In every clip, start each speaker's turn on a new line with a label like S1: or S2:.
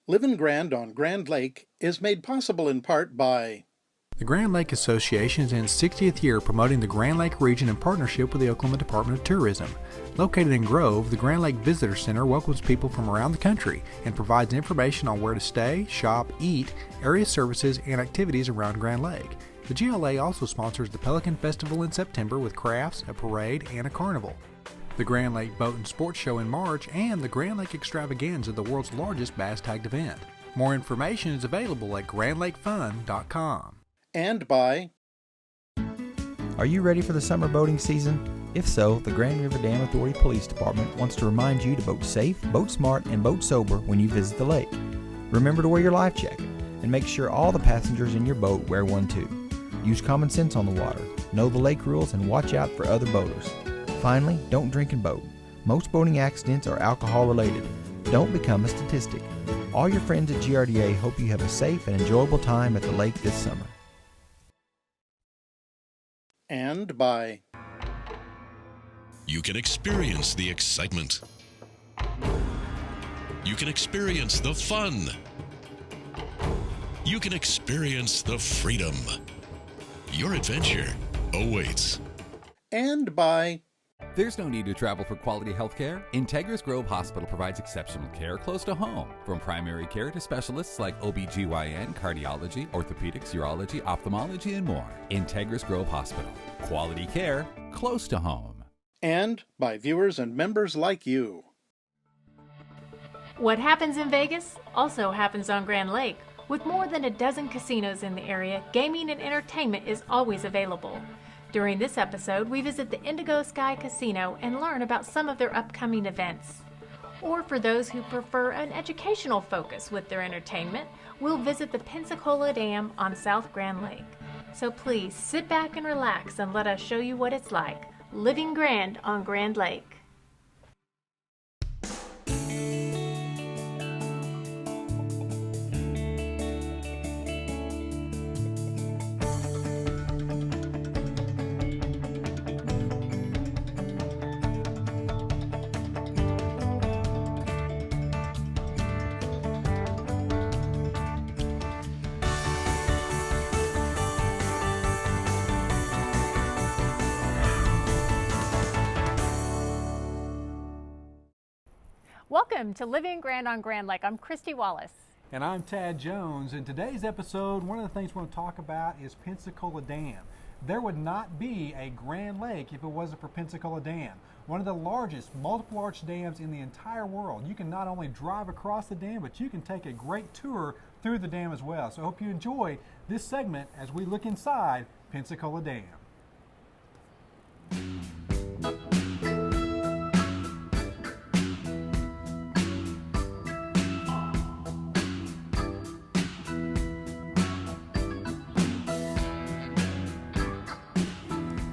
S1: Livin' Grand on Grand Lake is made possible in part by
S2: The Grand Lake Association is in its 60th year promoting the Grand Lake region in partnership with the Oklahoma Department of Tourism. Located in Grove, the Grand Lake Visitor Center welcomes people from around the country and provides information on where to stay, shop, eat, area services, and activities around Grand Lake. The GLA also sponsors the Pelican Festival in September with crafts, a parade, and a carnival. The Grand Lake Boat and Sports Show in March, and the Grand Lake Extravaganza, the world's largest bass-tagged event. More information is available at grandlakefun.com.
S1: And by
S3: Are you ready for the summer boating season? If so, the Grand River Dam Authority Police Department wants to remind you to boat safe, boat smart, and boat sober when you visit the lake. Remember to wear your life jacket, and make sure all the passengers in your boat wear one too. Use common sense on the water, know the lake rules, and watch out for other boaters. Finally, don't drink and boat. Most boating accidents are alcohol related. Don't become a statistic. All your friends at GRDA hope you have a safe and enjoyable time at the lake this summer.
S1: And by
S4: You can experience the excitement. You can experience the fun. You can experience the freedom. Your adventure awaits.
S1: And by
S5: There's no need to travel for quality health care. Integris Grove Hospital provides exceptional care close to home. From primary care to specialists like OBGYN, cardiology, orthopedics, urology, ophthalmology, and more. Integris Grove Hospital. Quality care close to home.
S1: and by viewers and members like you.
S6: What happens in Vegas also happens on Grand Lake. With more than a dozen casinos in the area, gaming and entertainment is always available. During this episode, we visit the Indigo Sky Casino and learn about some of their upcoming events. Or for those who prefer an educational focus with their entertainment, we'll visit the Pensacola Dam on South Grand Lake. So please sit back and relax and let us show you what it's like living grand on Grand Lake. Welcome to Living Grand on Grand Lake. I'm Christy Wallace.
S2: And I'm Tad Jones. In today's episode, one of the things we're going to talk about is Pensacola Dam. There would not be a Grand Lake if it wasn't for Pensacola Dam, one of the largest multiple arch dams in the entire world. You can not only drive across the dam, but you can take a great tour through the dam as well. So I hope you enjoy this segment as we look inside Pensacola Dam.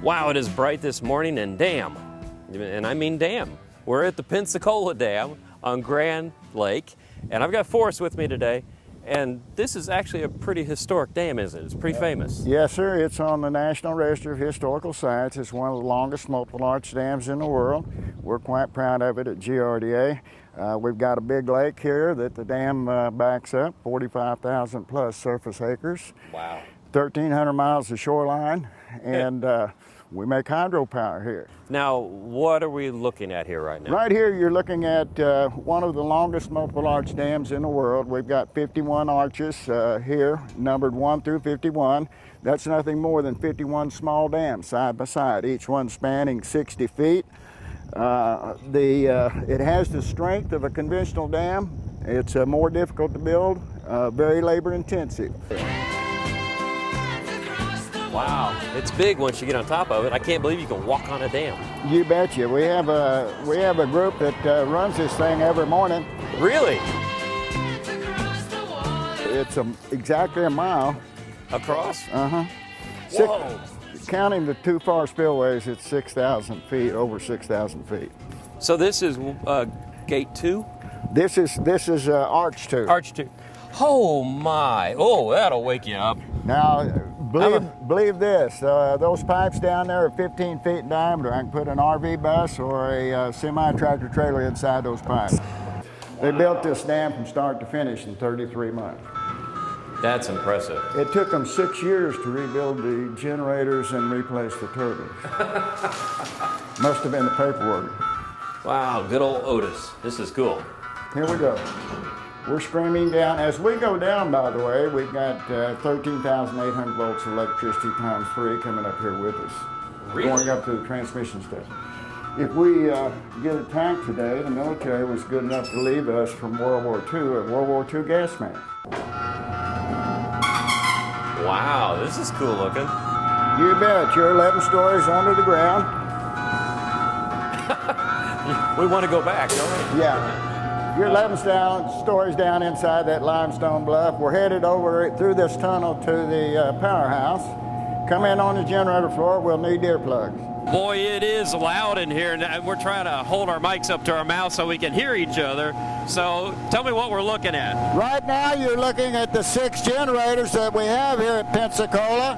S7: Wow, it is bright this morning, and damn, and I mean damn. We're at the Pensacola Dam on Grand Lake, and I've got Forrest with me today, and this is actually a pretty historic dam, isn't it? It's pretty famous.
S8: Yes, sir. It's on the National Register of Historical Sites. It's one of the longest multiple arch dams in the world. We're quite proud of it at GRDA. We've got a big lake here that the dam backs up, 45,000 plus surface acres.
S7: Wow.
S8: 1,300 miles of shoreline, and we make hydropower here.
S7: Now, what are we looking at here right now?
S8: Right here, you're looking at one of the longest multiple arch dams in the world. We've got 51 arches here, numbered 1 through 51. That's nothing more than 51 small dams side by side, each one spanning 60 feet. It has the strength of a conventional dam. It's more difficult to build, very labor intensive.
S7: Wow, it's big once you get on top of it. I can't believe you can walk on a dam.
S8: You betcha. We have a group that runs this thing every morning.
S7: Really?
S8: It's exactly a mile.
S7: Across?
S8: Uh-huh.
S7: Whoa.
S8: Counting the two far spillways, it's 6,000 feet, over 6,000 feet.
S7: So this is gate 2?
S8: This is arch 2.
S7: Arch 2. Oh my, oh, that'll wake you up.
S8: Now, believe this, those pipes down there are 15 feet in diameter. I can put an RV bus or a semi-tractor trailer inside those pipes. They built this dam from start to finish in 33 months.
S7: That's impressive.
S8: It took them 6 years to rebuild the generators and replace the turbines. Must have been the paperwork.
S7: Wow, good old Otis. This is cool.
S8: Here we go. We're streaming down. As we go down, by the way, we've got 13,800 volts of electricity times 3 coming up here with us.
S7: Really?
S8: Going up to the transmission station. If we get a tank today, the military was good enough to leave us from World War II, a World War II gas mask.
S7: Wow, this is cool looking.
S8: You bet. You're 11 stories under the ground.
S7: We want to go back, don't we?
S8: Yeah. You're 11 stories down inside that limestone bluff. We're headed over through this tunnel to the powerhouse. Come in on the generator floor. We'll need earplugs.
S7: Boy, it is loud in here, and we're trying to hold our mics up to our mouth so we can hear each other. So tell me what we're looking at.
S8: Right now, you're looking at the 6 generators that we have here at Pensacola.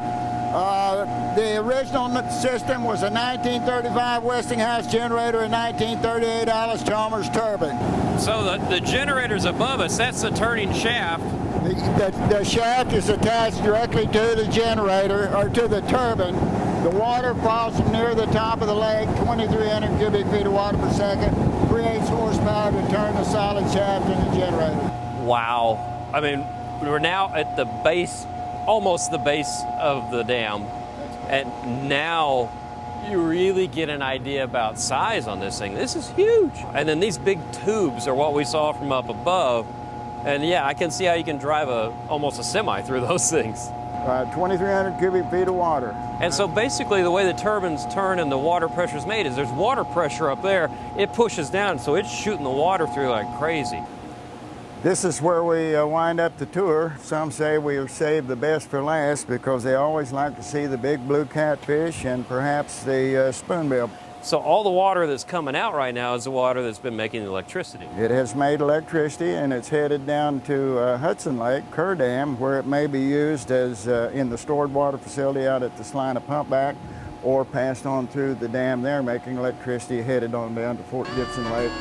S8: The original system was a 1935 Westinghouse generator and 1938 Allis-Chalmers turbine.
S7: So the generators above us, that's the turning shaft.
S8: The shaft is attached directly to the generator, or to the turbine. The water falls from near the top of the lake, 2,300 cubic feet of water per second, creates horsepower to turn the solid shaft in the generator.
S7: Wow. I mean, we're now at the base, almost the base of the dam, and now you really get an idea about size on this thing. This is huge. And then these big tubes are what we saw from up above. And yeah, I can see how you can drive almost a semi through those things.
S8: 2,300 cubic feet of water.
S7: And so basically the way the turbines turn and the water pressure is made is there's water pressure up there, it pushes down, so it's shooting the water through like crazy.
S8: This is where we wind up the tour. Some say we have saved the best for last because they always like to see the big blue catfish and perhaps the spoonbill.
S7: So all the water that's coming out right now is the water that's been making the electricity.
S8: It has made electricity, and it's headed down to Hudson Lake, Kerr Dam, where it may be used as in the stored water facility out at the Salina Pumpback, or passed on through the dam there, making electricity headed on down to Fort Gibson Lake.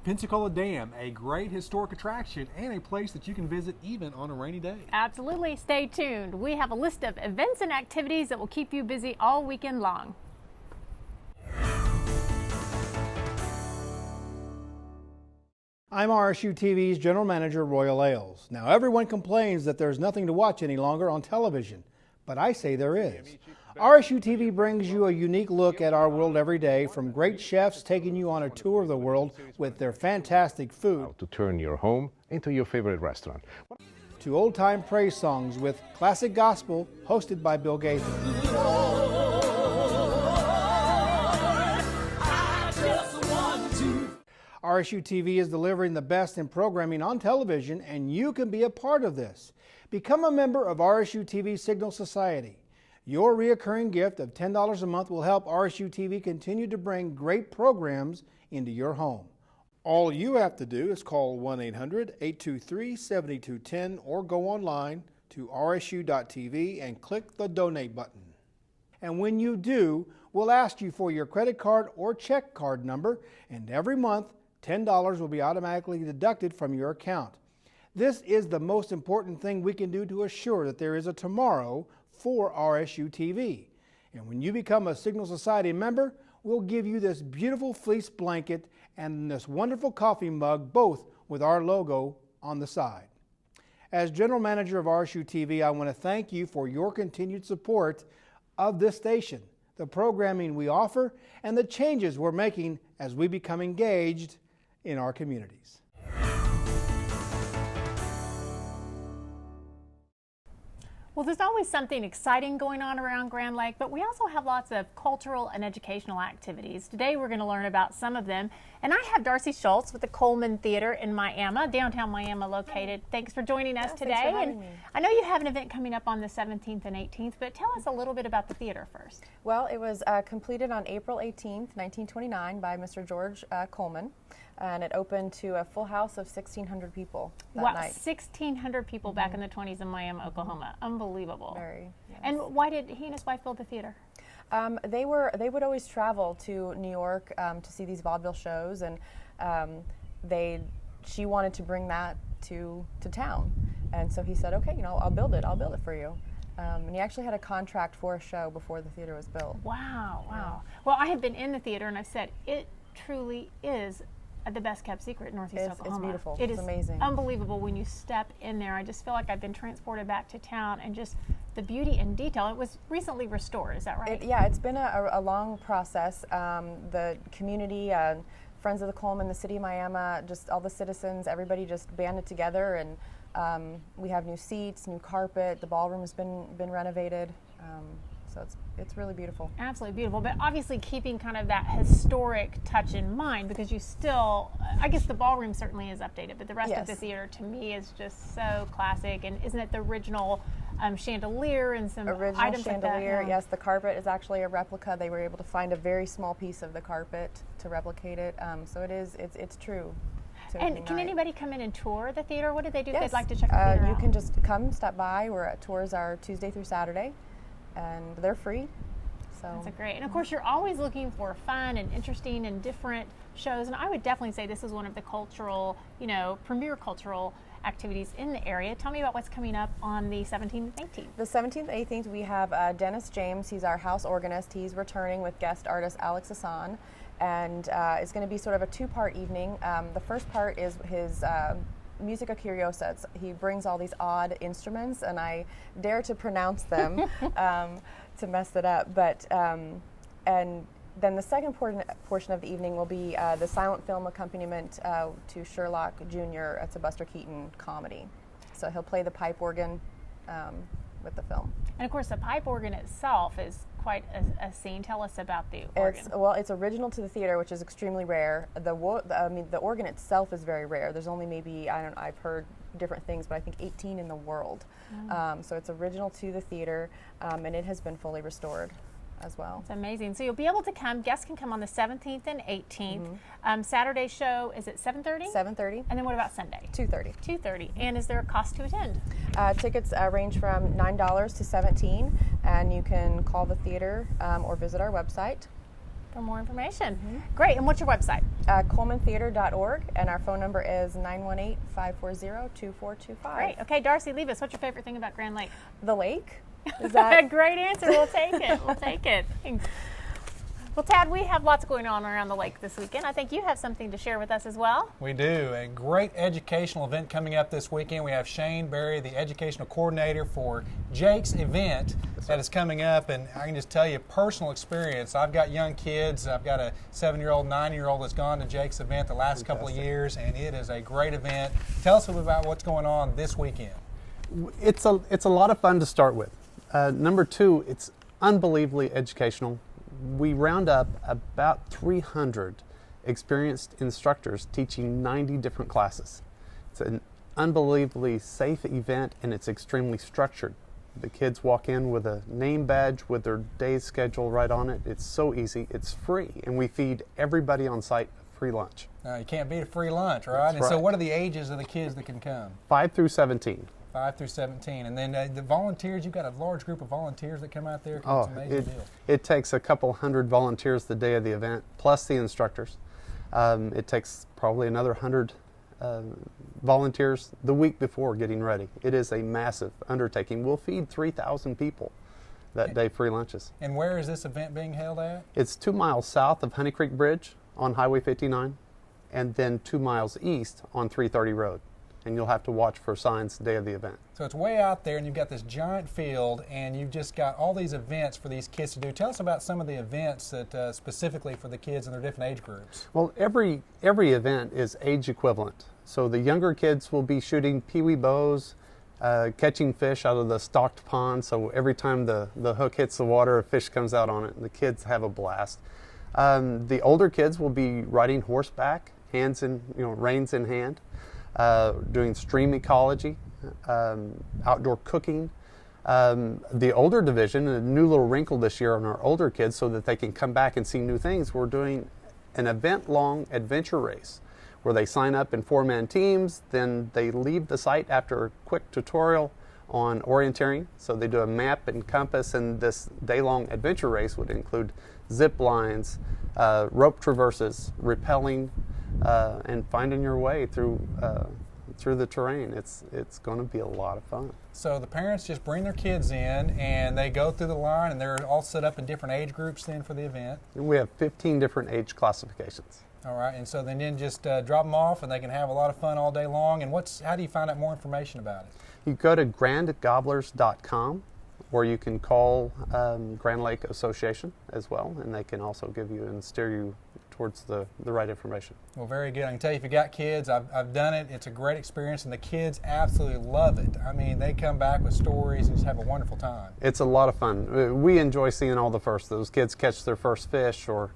S2: Pensacola Dam, a great historic attraction and a place that you can visit even on a rainy day.
S6: Absolutely. Stay tuned. We have a list of events and activities that will keep you busy all weekend long.
S9: I'm RSU TV's General Manager, Royal Ailes. Now, everyone complains that there's nothing to watch any longer on television, but I say there is. RSU TV brings you a unique look at our world every day, from great chefs taking you on a tour of the world with their fantastic food,
S10: to turn your home into your favorite restaurant,
S9: to old-time praise songs with classic gospel hosted by Bill Gaither. RSU TV is delivering the best in programming on television, and you can be a part of this. Become a member of RSU TV Signal Society. Your reoccurring gift of $10 a month will help RSU TV continue to bring great programs into your home. All you have to do is call 1-800-823-7210 or go online to rsu.tv and click the donate button. And when you do, we'll ask you for your credit card or check card number, and every month, $10 will be automatically deducted from your account. This is the most important thing we can do to assure that there is a tomorrow for RSU TV. And when you become a Signal Society member, we'll give you this beautiful fleece blanket and this wonderful coffee mug, both with our logo on the side. As General Manager of RSU TV, I want to thank you for your continued support of this station, the programming we offer, and the changes we're making as we become engaged in our communities.
S6: Well, there's always something exciting going on around Grand Lake, but we also have lots of cultural and educational activities. Today we're going to learn about some of them. And I have Darcy Schultz with the Coleman Theater in Miami, downtown Miami located. Thanks for joining us today.
S11: Thanks for having me.
S6: I know you have an event coming up on the 17th and 18th, but tell us a little bit about the theater first.
S11: Well, it was completed on April 18th, 1929 by Mr. George Coleman. And it opened to a full house of 1,600 people that
S6: wow,
S11: night.
S6: 1,600 people back in the 20s in Miami, Oklahoma. Unbelievable.
S11: Very. Yes.
S6: And why did he and his wife build the theater?
S11: They would always travel to New York to see these vaudeville shows, and she wanted to bring that to town, and so he said, okay, I'll build it for you. And he actually had a contract for a show before the theater was built.
S6: Wow.
S11: Yeah.
S6: Well, I have been in the theater, and I've said it truly is the best kept secret in Northeast Oklahoma.
S11: It's beautiful.
S6: It is
S11: amazing.
S6: Unbelievable when you step in there. I just feel like I've been transported back to town, and just the beauty and detail. It was recently restored, is that right?
S11: It's been a long process. The community, Friends of the Coleman, the city of Miami, just all the citizens, everybody just banded together, and we have new seats, new carpet. The ballroom has been renovated. So it's really beautiful.
S6: Absolutely beautiful, but obviously keeping kind of that historic touch in mind, because you still, I guess the ballroom certainly is updated, but the rest of the theater to me is just so classic. And isn't it the original chandelier and some
S11: original
S6: items
S11: chandelier?
S6: like that? Yeah.
S11: Yes, the carpet is actually a replica. They were able to find a very small piece of the carpet to replicate it. So it's true.
S6: And can anybody come in and tour the theater? What do they do if
S11: Yes.
S6: they'd like to check the theater out?
S11: You can just come, stop by. Tours are Tuesday through Saturday, and they're free. So
S6: that's great. And of course, you're always looking for fun and interesting and different shows. And I would definitely say this is one of the cultural, premier cultural activities in the area. Tell me about what's coming up on the 17th and 18th.
S11: The 17th and 18th, we have Dennis James. He's our house organist. He's returning with guest artist Alex Hassan. And it's going to be sort of a two-part evening. The first part is his Musica Curiosa. He brings all these odd instruments, and I dare to pronounce them to mess it up. But and then the second portion of the evening will be the silent film accompaniment to Sherlock Jr. It's a Buster Keaton comedy. So he'll play the pipe organ with the film.
S6: And of course, the pipe organ itself is quite a scene. Tell us about the organ.
S11: It's original to the theater, which is extremely rare. The organ itself is very rare. There's only maybe, I've heard different things, but I think 18 in the world. So it's original to the theater, and it has been fully restored as well.
S6: It's amazing. So you'll be able to come. Guests can come on the 17th and 18th. Saturday show is at 7:30?
S11: 7:30.
S6: And then what about Sunday?
S11: 2:30.
S6: 2:30. And is there a cost to attend?
S11: Tickets range from $9 to $17, and you can call the theater or visit our website
S6: for more information. Great. And what's your website?
S11: ColemanTheater.org, and our phone number is 918-540-2425.
S6: Great. Okay, Darcy, leave us. What's your favorite thing about Grand Lake?
S11: The lake.
S6: Is that great answer? We'll take it. We'll take it. Thanks. Well, Tad, we have lots going on around the lake this weekend. I think you have something to share with us as well.
S2: We do. A great educational event coming up this weekend. We have Shane Berry, the educational coordinator for Jake's event that is coming up. And I can just tell you, personal experience. I've got young kids. I've got a 7-year-old, 9-year-old that's gone to Jake's event the last couple of years, and it is a great event. Tell us a little about what's going on this weekend.
S1: It's a lot of fun to start with. Number two, it's unbelievably educational. We round up about 300 experienced instructors teaching 90 different classes. It's an unbelievably safe event, and it's extremely structured. The kids walk in with a name badge with their day's schedule right on it. It's so easy. It's free, and we feed everybody on site a free lunch.
S2: You can't beat a free lunch, right?
S1: That's
S2: And so
S1: right.
S2: what are the ages of the kids that can come?
S1: 5 through 17.
S2: 5 through 17. And then the volunteers, you've got a large group of volunteers that come out there. It's an amazing deal.
S1: It takes a couple hundred volunteers the day of the event, plus the instructors. It takes probably another 100 volunteers the week before getting ready. It is a massive undertaking. We'll feed 3,000 people that day, free lunches.
S2: And where is this event being held at?
S1: It's 2 miles south of Honey Creek Bridge on Highway 59, and then 2 miles east on 330 Road. And you'll have to watch for signs the day of the event.
S2: So it's way out there, and you've got this giant field, and you've just got all these events for these kids to do. Tell us about some of the events that specifically for the kids in their different age groups.
S1: Well, every event is age equivalent. So the younger kids will be shooting peewee bows, catching fish out of the stocked pond. So every time the hook hits the water, a fish comes out on it, and the kids have a blast. The older kids will be riding horseback, reins in hand. Doing stream ecology, outdoor cooking. The older division, a new little wrinkle this year on our older kids so that they can come back and see new things, we're doing an event-long adventure race where they sign up in 4-man teams. Then they leave the site after a quick tutorial on orienteering. So they do a map and compass, and this day-long adventure race would include zip lines, rope traverses, rappelling, and finding your way through the terrain. It's going to be a lot of fun.
S2: So the parents just bring their kids in and they go through the line, and they're all set up in different age groups then for the event.
S1: And we have 15 different age classifications.
S2: All right, and so then just drop them off and they can have a lot of fun all day long. And how do you find out more information about it?
S1: You go to grandgobblers.com, or you can call Grand Lake Association as well, and they can also give you and steer you towards the right information.
S2: Well, very good. I can tell you, if you got kids, I've done it. It's a great experience, and the kids absolutely love it. I mean, they come back with stories and just have a wonderful time.
S1: It's a lot of fun. We enjoy seeing all the firsts. Those kids catch their first fish or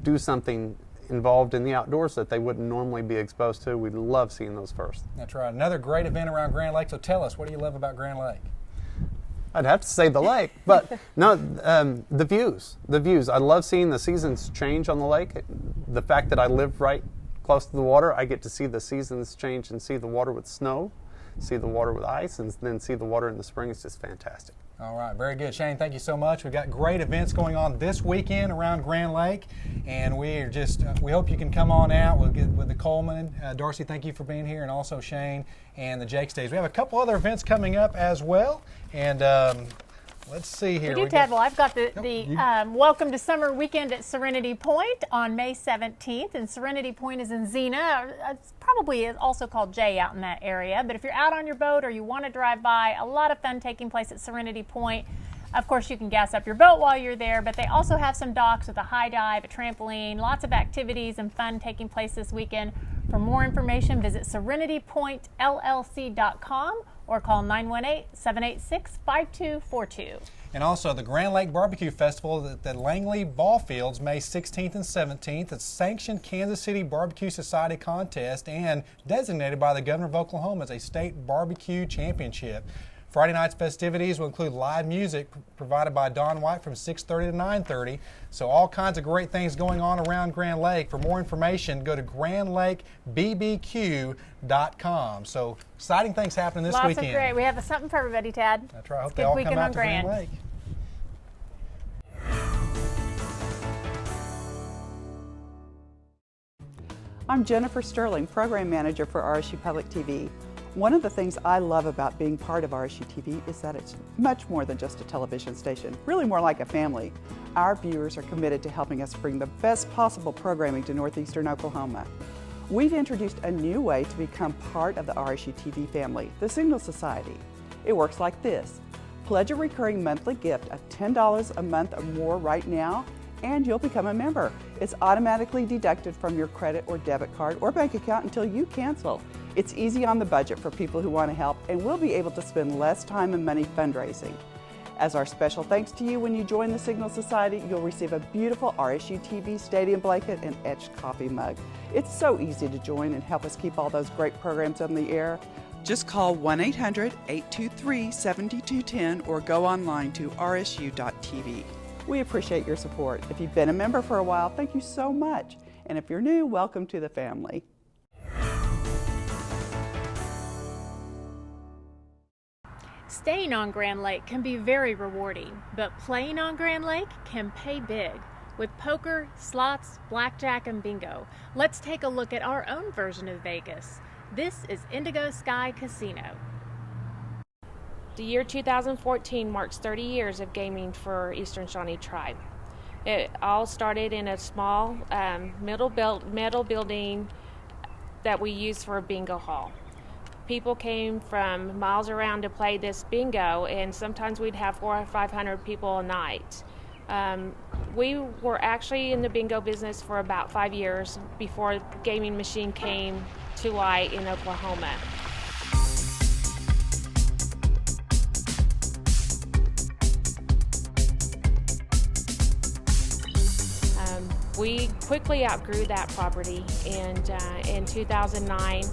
S1: do something involved in the outdoors that they wouldn't normally be exposed to. We love seeing those firsts.
S2: That's right. Another great event around Grand Lake. So tell us, what do you love about Grand Lake?
S1: I'd have to say the lake, but no, the views. The views. I love seeing the seasons change on the lake. The fact that I live right close to the water, I get to see the seasons change and see the water with snow, see the water with ice, and then see the water in the spring. It's just fantastic.
S2: All right, very good. Shane, thank you so much. We've got great events going on this weekend around Grand Lake, and we hope you can come on out with the Coleman. Darcy, thank you for being here, and also Shane and the Jake Stays. We have a couple other events coming up as well, and let's see here.
S6: We do, Ted. Well, I've got the Welcome to Summer Weekend at Serenity Point on May 17th, and Serenity Point is in Xena. It's probably also called Jay out in that area, but if you're out on your boat or you want to drive by, a lot of fun taking place at Serenity Point. Of course, you can gas up your boat while you're there, but they also have some docks with a high dive, a trampoline, lots of activities and fun taking place this weekend. For more information, visit serenitypointllc.com or call 918-786-5242.
S2: And also the Grand Lake Barbecue Festival at the Langley Ball Fields, May 16th and 17th. It's sanctioned Kansas City Barbecue Society contest and designated by the Governor of Oklahoma as a state barbecue championship. Friday night's festivities will include live music provided by Don White from 6:30 to 9:30. So all kinds of great things going on around Grand Lake. For more information, go to grandlakebbq.com. So exciting things happening this weekend.
S6: Lots of great. We have something for everybody, Tad.
S2: That's right. I hope they all come out to Grand Lake.
S12: I'm Jennifer Sterling, Program Manager for RSU Public TV. One of the things I love about being part of RSU TV is that it's much more than just a television station, really more like a family. Our viewers are committed to helping us bring the best possible programming to northeastern Oklahoma. We've introduced a new way to become part of the RSU TV family, the Signal Society. It works like this. Pledge a recurring monthly gift of $10 a month or more right now, and you'll become a member. It's automatically deducted from your credit or debit card or bank account until you cancel. It's easy on the budget for people who want to help, and we'll be able to spend less time and money fundraising. As our special thanks to you when you join the Signal Society, you'll receive a beautiful RSU TV stadium blanket and etched coffee mug. It's so easy to join and help us keep all those great programs on the air. Just call 1-800-823-7210 or go online to rsu.tv. We appreciate your support. If you've been a member for a while, thank you so much. And if you're new, welcome to the family.
S6: Staying on Grand Lake can be very rewarding, but playing on Grand Lake can pay big. With poker, slots, blackjack, and bingo, let's take a look at our own version of Vegas. This is Indigo Sky Casino.
S13: The year 2014 marks 30 years of gaming for Eastern Shawnee Tribe. It all started in a small metal building that we used for a bingo hall. People came from miles around to play this bingo, and sometimes we'd have 400 or 500 people a night. We were actually in the bingo business for about 5 years before the gaming machine came to light in Oklahoma. We quickly outgrew that property, and in 2009,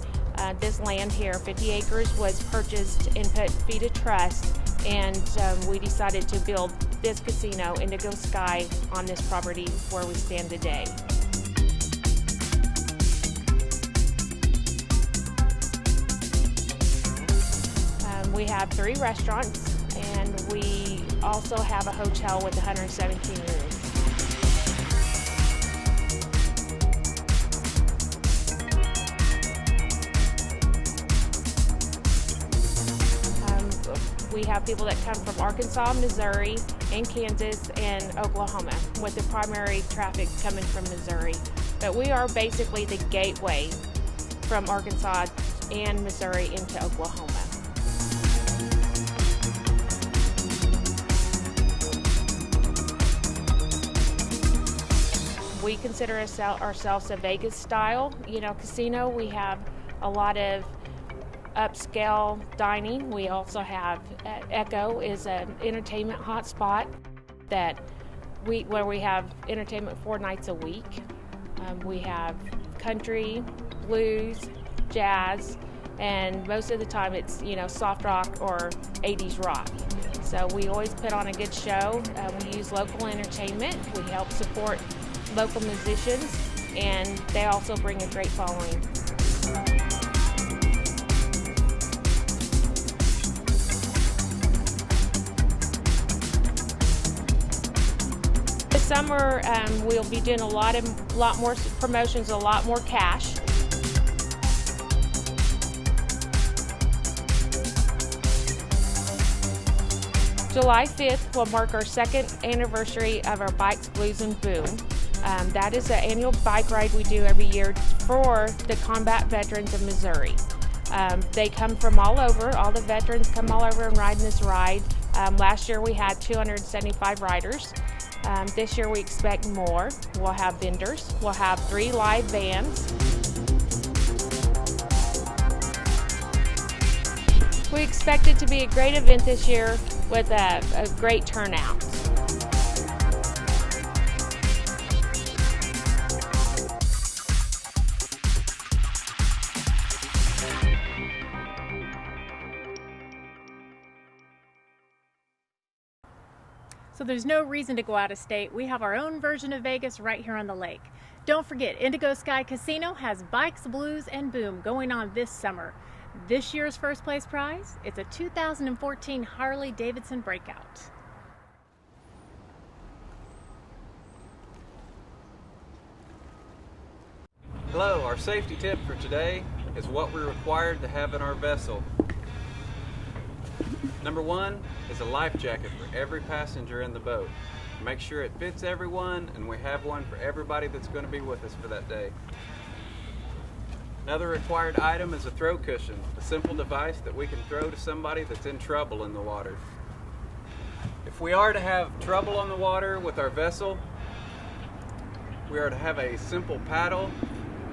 S13: this land here, 50 acres, was purchased and put fee to trust, and we decided to build this casino, Indigo Sky, on this property where we stand today. We have 3 restaurants, and we also have a hotel with 117 rooms. We have people that come from Arkansas, Missouri, and Kansas, and Oklahoma, with the primary traffic coming from Missouri. But we are basically the gateway from Arkansas and Missouri into Oklahoma. We consider ourselves a Vegas-style, casino. We have a lot of upscale dining. We also have Echo is an entertainment hotspot where we have entertainment 4 nights a week. We have country, blues, jazz, and most of the time it's soft rock or 80s rock. So we always put on a good show. We use local entertainment. We help support local musicians, and they also bring a great following. This summer, we'll be doing a lot more promotions, a lot more cash. July 5th will mark our 2nd anniversary of our Bikes, Blues, and Boom. That is an annual bike ride we do every year for the combat veterans of Missouri. They come from all over. All the veterans come all over and ride this ride. Last year we had 275 riders. This year we expect more. We'll have vendors. We'll have 3 live bands. We expect it to be a great event this year with a great turnout.
S6: So there's no reason to go out of state. We have our own version of Vegas right here on the lake. Don't forget, Indigo Sky Casino has Bikes, Blues, and Boom going on this summer. This year's first place prize, it's a 2014 Harley-Davidson Breakout.
S14: Hello, our safety tip for today is what we're required to have in our vessel. Number 1 is a life jacket for every passenger in the boat. Make sure it fits everyone, and we have one for everybody that's going to be with us for that day. Another required item is a throw cushion, a simple device that we can throw to somebody that's in trouble in the water. If we are to have trouble on the water with our vessel, we are to have a simple paddle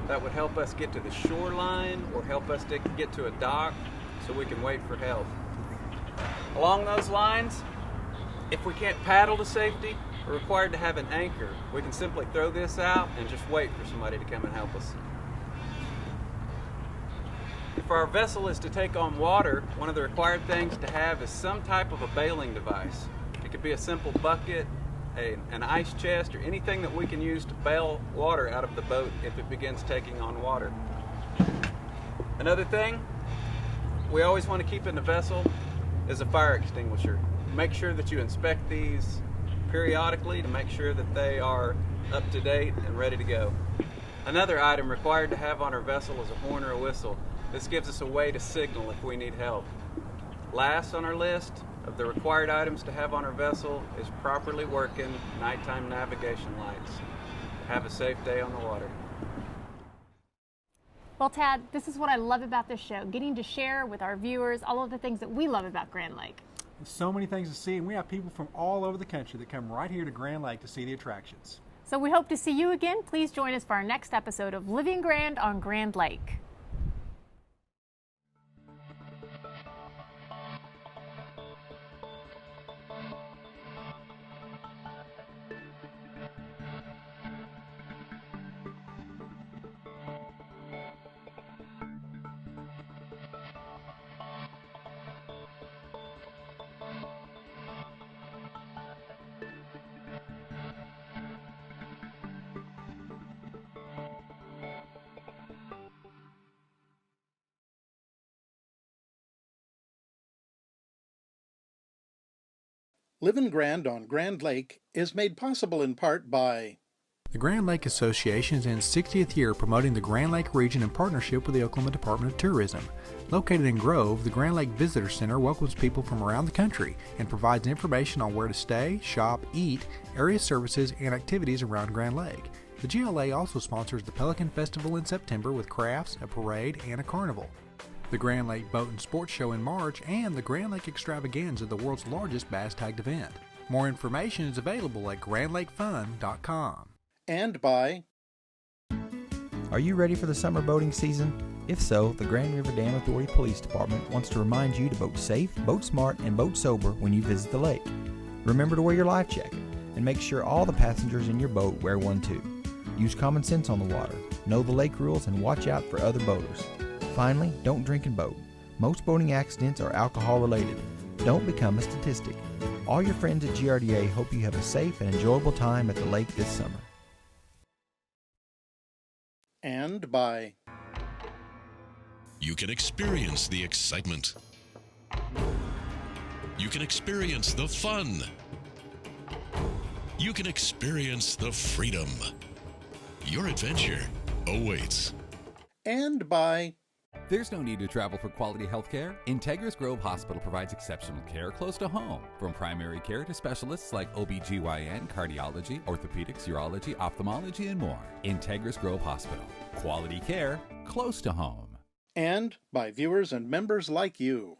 S14: that would help us get to the shoreline or help us to get to a dock so we can wait for help. Along those lines, if we can't paddle to safety, we're required to have an anchor. We can simply throw this out and just wait for somebody to come and help us. If our vessel is to take on water, one of the required things to have is some type of a bailing device. It could be a simple bucket, an ice chest, or anything that we can use to bail water out of the boat if it begins taking on water. Another thing we always want to keep in the vessel is a fire extinguisher. Make sure that you inspect these periodically to make sure that they are up to date and ready to go. Another item required to have on our vessel is a horn or a whistle. This gives us a way to signal if we need help. Last on our list of the required items to have on our vessel is properly working nighttime navigation lights. Have a safe day on the water.
S6: Well, Tad, this is what I love about this show, getting to share with our viewers all of the things that we love about Grand Lake.
S15: There's so many things to see, and we have people from all over the country that come right here to Grand Lake to see the attractions.
S6: So we hope to see you again. Please join us for our next episode of Living Grand on Grand Lake.
S16: Livin' Grand on Grand Lake is made possible in part by
S2: The Grand Lake Association is in its 60th year promoting the Grand Lake region in partnership with the Oklahoma Department of Tourism. Located in Grove, the Grand Lake Visitor Center welcomes people from around the country and provides information on where to stay, shop, eat, area services, and activities around Grand Lake. The GLA also sponsors the Pelican Festival in September with crafts, a parade, and a carnival. The Grand Lake Boat and Sports Show in March, and the Grand Lake Extravaganza, the world's largest bass tagged event. More information is available at grandlakefun.com.
S16: And by
S3: Are you ready for the summer boating season? If so, the Grand River Dam Authority Police Department wants to remind you to boat safe, boat smart, and boat sober when you visit the lake. Remember to wear your life jacket, and make sure all the passengers in your boat wear one too. Use common sense on the water, know the lake rules, and watch out for other boaters. Finally, don't drink and boat. Most boating accidents are alcohol related. Don't become a statistic. All your friends at GRDA hope you have a safe and enjoyable time at the lake this summer.
S16: And by
S4: You can experience the excitement. You can experience the fun. You can experience the freedom. Your adventure awaits.
S16: And by
S5: There's no need to travel for quality health care. Integris Grove Hospital provides exceptional care close to home. From primary care to specialists like OB/GYN, cardiology, orthopedics, urology, ophthalmology, and more. Integris Grove Hospital. Quality care close to home.
S16: And by viewers and members like you.